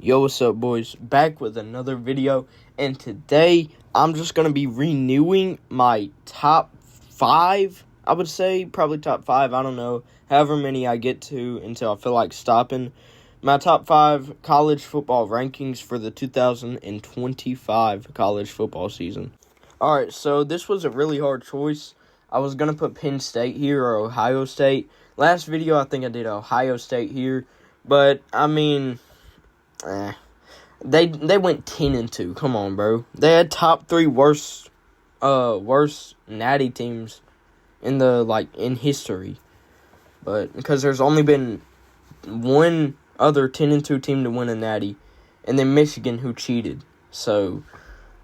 Yo, what's up, boys? Back with another video, and today I'm just going to be renewing my top 5, I would say, probably top 5, I don't know, however many I get to until I feel like stopping. My top 5 college football rankings for the 2025 college football season. Alright, so this was a really hard choice. I was going to put Penn State here or Ohio State. Last video, I think I did Ohio State here, but, I mean... They went 10-2. Come on, bro. They had top 3 worst natty teams in history. But because there's only been one other 10-2 team to win a natty, and then Michigan, who cheated. So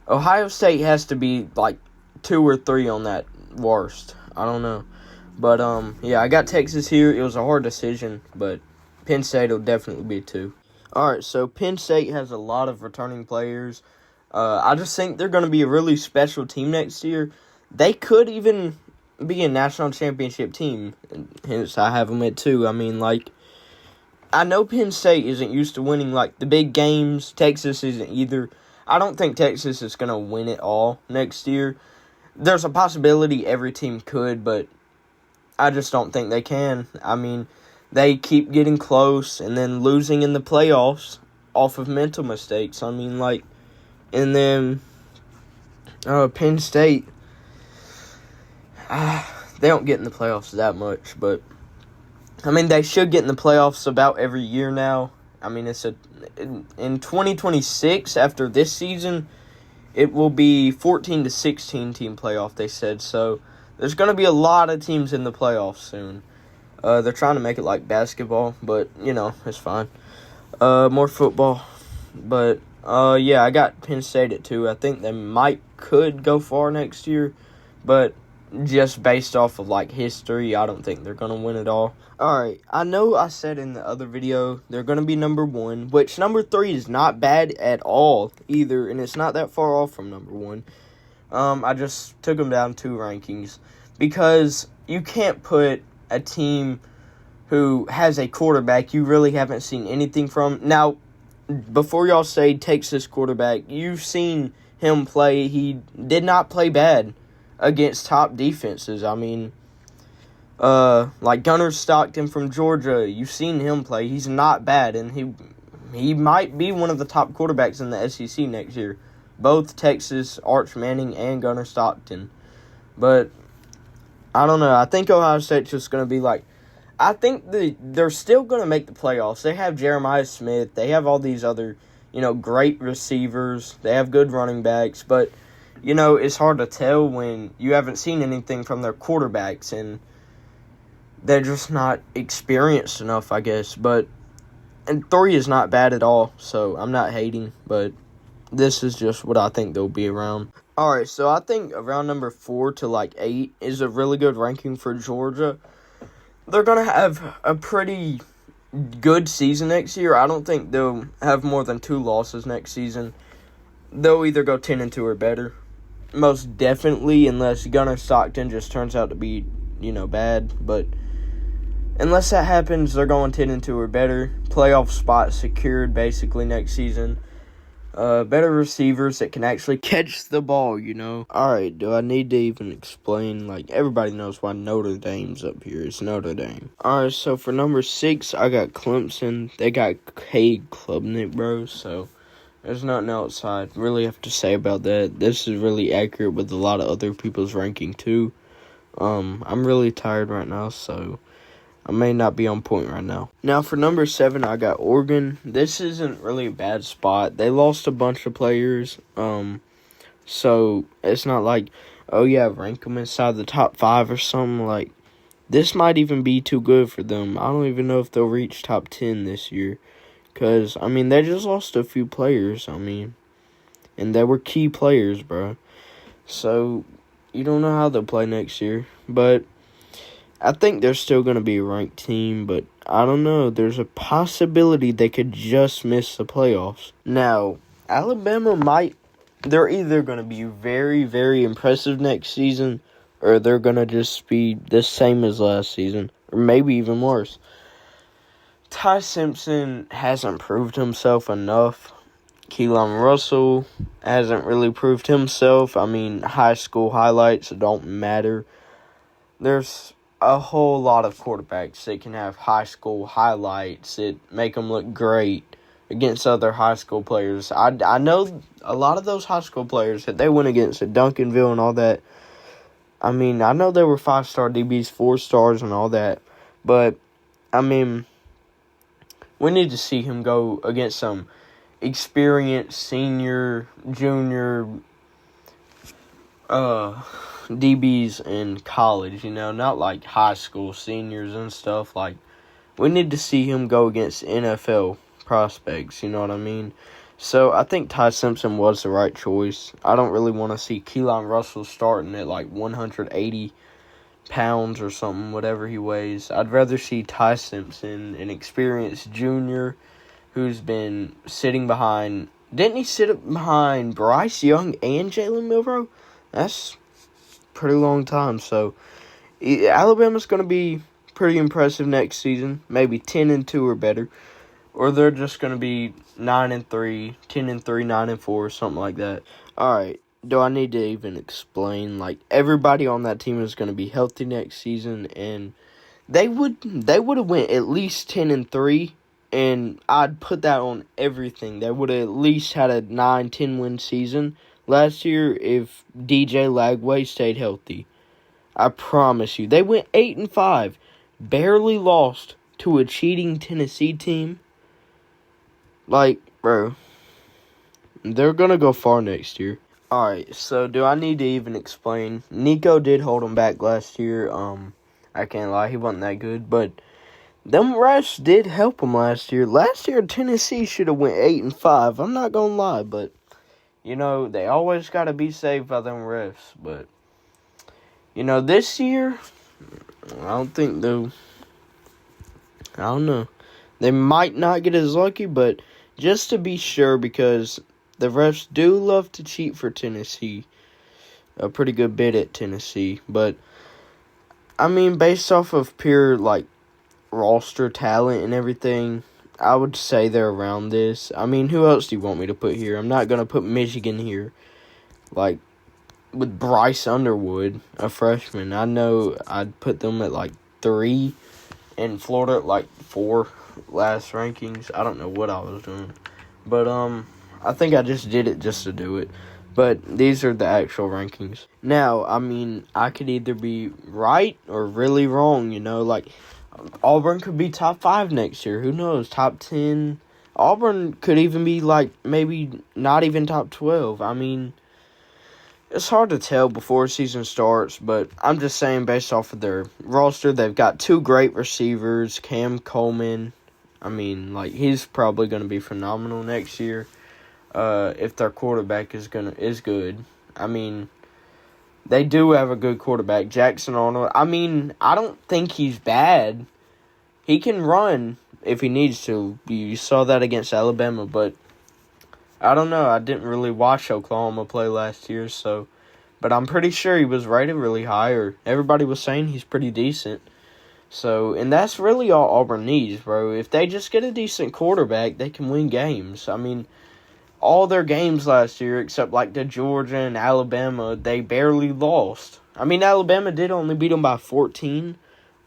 Ohio State has to be like 2 or 3 on that worst. I don't know. But yeah, I got Texas here. It was a hard decision, but Penn State will definitely be 2. Alright, so Penn State has a lot of returning players. I just think they're going to be a really special team next year. They could even be a national championship team, hence I have them at 2. I mean, I know Penn State isn't used to winning, the big games. Texas isn't either. I don't think Texas is going to win it all next year. There's a possibility every team could, but I just don't think they can. I mean... They keep getting close and then losing in the playoffs off of mental mistakes. I mean, and then Penn State, they don't get in the playoffs that much, but, I mean, they should get in the playoffs about every year now. I mean, in 2026, after this season, it will be 14 to 16 team playoff, they said. So, there's going to be a lot of teams in the playoffs soon. They're trying to make it like basketball, but, it's fine. More football. But, yeah, I got Penn State at 2. I think they could go far next year, but just based off of, history, I don't think they're going to win it all. Alright, I know I said in the other video they're going to be number 1, which number 3 is not bad at all either, and it's not that far off from number 1. I just took them down 2 rankings because you can't put a team who has a quarterback you really haven't seen anything from. Now, before y'all say takes this quarterback, you've seen him play. He did not play bad against top defenses. I mean, Gunnar Stockton from Georgia, you've seen him play. He's not bad, and he might be one of the top quarterbacks in the SEC next year. Both Texas, Arch Manning, and Gunnar Stockton. But I don't know. I think Ohio State's just going to be I think they're still going to make the playoffs. They have Jeremiah Smith. They have all these other, great receivers. They have good running backs. But, it's hard to tell when you haven't seen anything from their quarterbacks. And they're just not experienced enough, I guess. And 3 is not bad at all. So I'm not hating. But this is just what I think they'll be around. Alright, so I think around number 4 to 8 is a really good ranking for Georgia. They're going to have a pretty good season next year. I don't think they'll have more than 2 losses next season. They'll either go 10-2 or better. Most definitely, unless Gunnar Stockton just turns out to be, bad. But unless that happens, they're going 10-2 or better. Playoff spot secured basically next season. Better receivers that can actually catch the ball, Alright, do I need to even explain? Everybody knows why Notre Dame's up here. It's Notre Dame. Alright, so for number 6, I got Clemson. They got Cade Klubnik, bro, so there's nothing else I really have to say about that. This is really accurate with a lot of other people's ranking, too. I'm really tired right now, so I may not be on point right now. Now, for number 7, I got Oregon. This isn't really a bad spot. They lost a bunch of players. So it's not rank them inside the top 5 or something. This might even be too good for them. I don't even know if they'll reach top 10 this year. Because, they just lost a few players. And they were key players, bro. So, you don't know how they'll play next year. But I think they're still going to be a ranked team, but I don't know. There's a possibility they could just miss the playoffs. Now, Alabama they're either going to be very, very impressive next season, or they're going to just be the same as last season, or maybe even worse. Ty Simpson hasn't proved himself enough. Keelan Russell hasn't really proved himself. I mean, high school highlights don't matter. There's a whole lot of quarterbacks that can have high school highlights that make them look great against other high school players. I know a lot of those high school players that they went against at Duncanville and all that. I mean, I know they were 5-star DBs, 4 stars and all that. But, I mean, we need to see him go against some experienced senior, junior DBs in college, not like high school seniors and stuff. Like, we need to see him go against NFL prospects, you know what I mean? So, I think Ty Simpson was the right choice. I don't really want to see Keelan Russell starting at like 180 pounds or something, whatever he weighs. I'd rather see Ty Simpson, an experienced junior who's been sitting behind. Didn't he sit behind Bryce Young and Jalen Milroe? That's a pretty long time. So, Alabama's going to be pretty impressive next season. Maybe 10-2 or better. Or they're just going to be 9-3, 10-3, 9-4, something like that. Alright, do I need to even explain? Like, everybody on that team is going to be healthy next season, and they would have went at least 10-3, and I'd put that on everything. They would have at least had a 9-10 win season last year if DJ Lagway stayed healthy. I promise you. They went 8-5, barely lost to a cheating Tennessee team. Like, bro, they're going to go far next year. Alright, so do I need to even explain? Nico did hold him back last year. I can't lie, he wasn't that good. But them refs did help him last year. Last year, Tennessee should have went 8-5. I'm not going to lie, but, they always got to be saved by them refs. But, this year, I don't think though. I don't know. They might not get as lucky, but just to be sure, because the refs do love to cheat for Tennessee. A pretty good bit at Tennessee. But, I mean, based off of pure, roster talent and everything, I would say they're around this. I mean, who else do you want me to put here? I'm not going to put Michigan here. With Bryce Underwood, a freshman, I know I'd put them at, 3, and Florida at, 4 last rankings. I don't know what I was doing. But, I think I just did it just to do it. But these are the actual rankings. Now, I mean, I could either be right or really wrong, Auburn could be top 5 next year. Who knows? Top 10. Auburn could even be, maybe not even top 12. I mean, it's hard to tell before season starts, but I'm just saying based off of their roster, they've got 2 great receivers, Cam Coleman. I mean, he's probably going to be phenomenal next year. If their quarterback is good. I mean, they do have a good quarterback, Jackson Arnold. I mean, I don't think he's bad. He can run if he needs to. You saw that against Alabama, but I don't know. I didn't really watch Oklahoma play last year, but I'm pretty sure he was rated really high, or everybody was saying he's pretty decent. So, and that's really all Auburn needs, bro. If they just get a decent quarterback, they can win games. I mean, all their games last year, except the Georgia and Alabama, they barely lost. I mean, Alabama did only beat them by 14.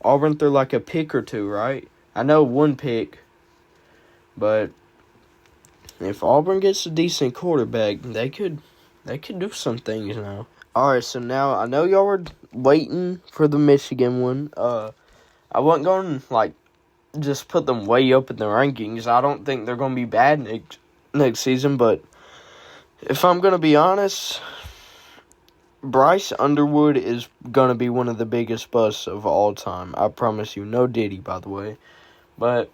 Auburn threw a pick or 2, right? I know 1 pick. But if Auburn gets a decent quarterback, they could do some things now. Alright, so now I know y'all were waiting for the Michigan one. I wasn't going to, just put them way up in the rankings. I don't think they're going to be bad next season, but if I'm going to be honest, Bryce Underwood is going to be one of the biggest busts of all time. I promise you. No Diddy, by the way. But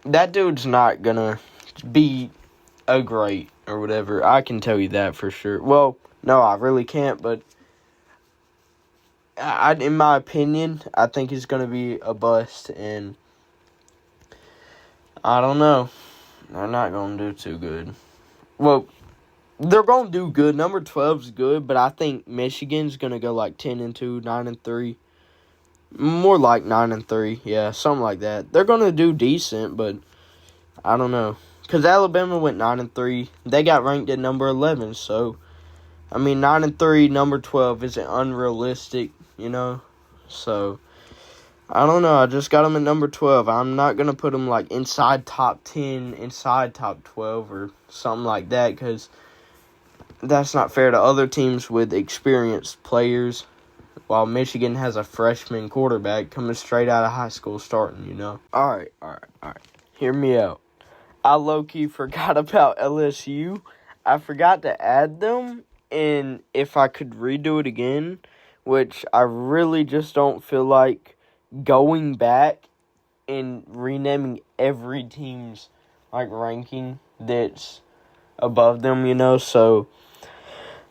that dude's not going to be a great or whatever. I can tell you that for sure. Well, no, I really can't, but in my opinion, I think he's going to be a bust, and I don't know. They're not going to do too good. Well, they're going to do good. Number 12 is good, but I think Michigan's going to go 10-2, 9-3. More like 9-3. Yeah, something like that. They're going to do decent, but I don't know. Because Alabama went 9-3. They got ranked at number 11. So, 9-3, number 12 isn't unrealistic, So, I don't know. I just got them at number 12. I'm not going to put them, inside top 10, inside top 12, or something like that, because that's not fair to other teams with experienced players, while Michigan has a freshman quarterback coming straight out of high school starting, All right. Hear me out. I low-key forgot about LSU. I forgot to add them, and if I could redo it again, which I really just don't feel like going back and renaming every team's, ranking that's above them, so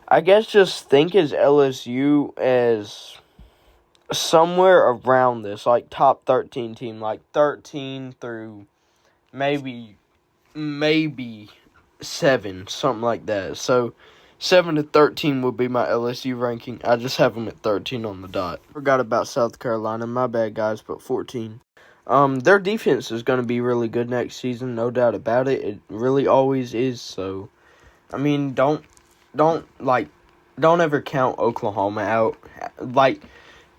I guess just think as LSU as somewhere around this, top 13 team, 13 through maybe 7, something like that. So 7 to 13 would be my LSU ranking. I just have them at 13 on the dot. Forgot about South Carolina. My bad, guys, but 14. Their defense is going to be really good next season, no doubt about it. It really always is. So, don't ever count Oklahoma out.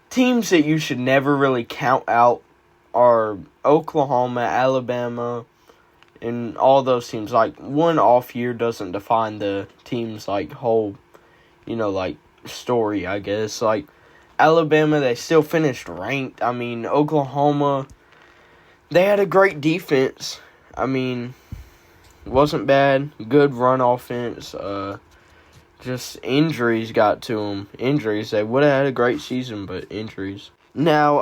Teams that you should never really count out are Oklahoma, Alabama, and all those teams. One off year doesn't define the team's, whole, story, I guess. Alabama, they still finished ranked. Oklahoma, they had a great defense. Wasn't bad. Good run offense. Just injuries got to them. Injuries. They would have had a great season, but injuries. Now,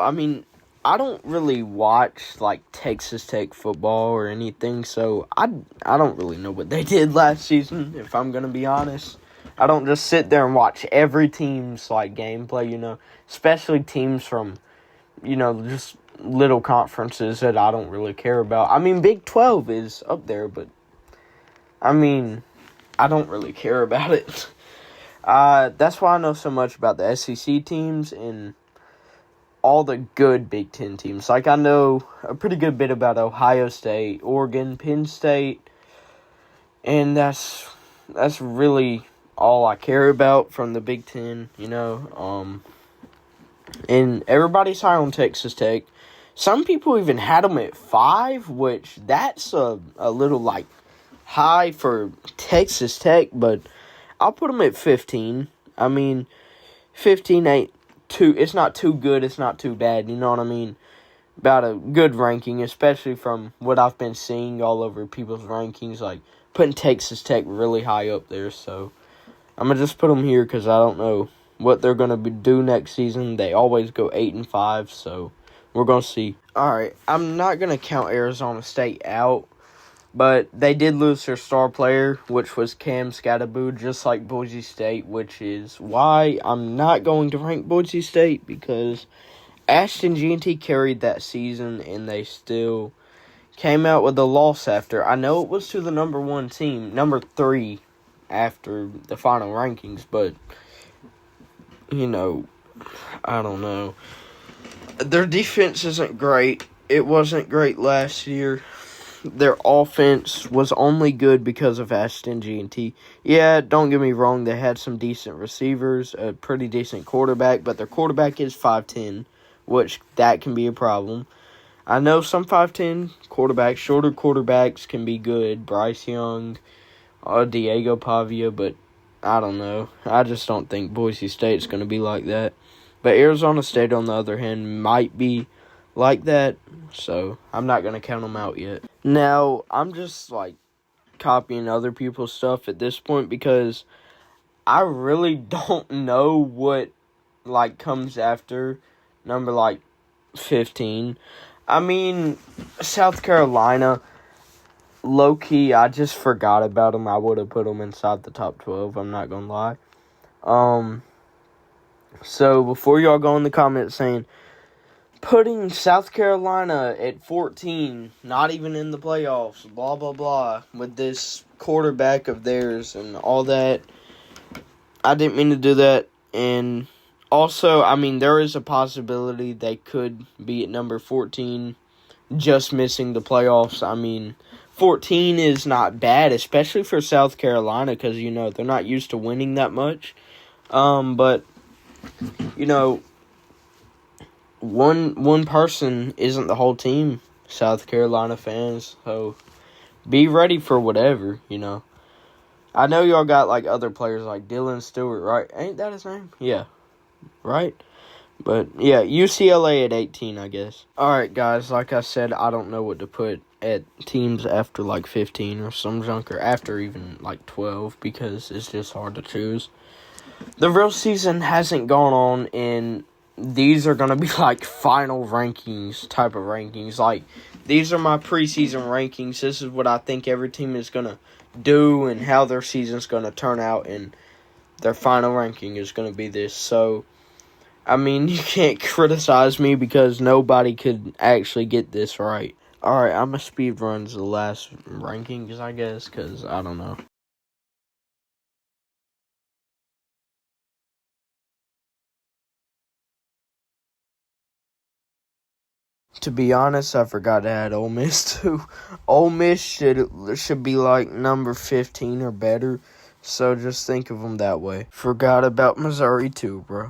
I don't really watch, Texas Tech football or anything, so I don't really know what they did last season, if I'm going to be honest. I don't just sit there and watch every team's, gameplay, especially teams from, just little conferences that I don't really care about. Big 12 is up there, but, I don't really care about it. That's why I know so much about the SEC teams and all the good Big Ten teams. I know a pretty good bit about Ohio State, Oregon, Penn State, and that's really all I care about from the Big Ten, and everybody's high on Texas Tech. Some people even had them at 5, which that's a little, high for Texas Tech, but I'll put them at 15. 15 ain't too, it's not too good, it's not too bad, you know what I mean? About a good ranking, especially from what I've been seeing all over people's rankings, putting Texas Tech really high up there, so I'm going to just put them here because I don't know what they're going to do next season. They always go 8-5, so we're going to see. All right, I'm not going to count Arizona State out, but they did lose their star player, which was Cam Scatterboo, just like Boise State, which is why I'm not going to rank Boise State, because Ashton G&T carried that season, and they still came out with a loss after. I know it was to the number 1 team, number 3 after the final rankings, but, I don't know. Their defense isn't great. It wasn't great last year. Their offense was only good because of Ashton G&T. Yeah, don't get me wrong, they had some decent receivers, a pretty decent quarterback, but their quarterback is 5'10", which that can be a problem. I know some 5'10" quarterbacks, shorter quarterbacks can be good, Bryce Young, Diego Pavia, but I don't know. I just don't think Boise State's going to be like that. But Arizona State, on the other hand, might be like that, so I'm not going to count them out yet. Now, I'm just, copying other people's stuff at this point because I really don't know what, comes after number, 15. South Carolina, low-key, I just forgot about them. I would have put them inside the top 12, I'm not going to lie. So, before y'all go in the comments saying, putting South Carolina at 14, not even in the playoffs, blah, blah, blah, with this quarterback of theirs and all that, I didn't mean to do that, and Also, I mean, there is a possibility they could be at number 14, just missing the playoffs. I mean, 14 is not bad, especially for South Carolina, because, they're not used to winning that much. But, one person isn't the whole team, South Carolina fans, so be ready for whatever, I know y'all got, other players like Dylan Stewart, right? Ain't that his name? Yeah. Right? But, yeah, UCLA at 18, I guess. Alright, guys, like I said, I don't know what to put at teams after, 15 or some junk, or after even, 12, because it's just hard to choose. The real season hasn't gone on, and these are going to be, final rankings, type of rankings. These are my preseason rankings. This is what I think every team is going to do and how their season's going to turn out, and their final ranking is going to be this. So, I mean, you can't criticize me because nobody could actually get this right. Alright, I'm going to speed run the last rankings, I guess, because I don't know. To be honest, I forgot to add Ole Miss too. Ole Miss should be number 15 or better, so just think of them that way. Forgot about Missouri too, bro.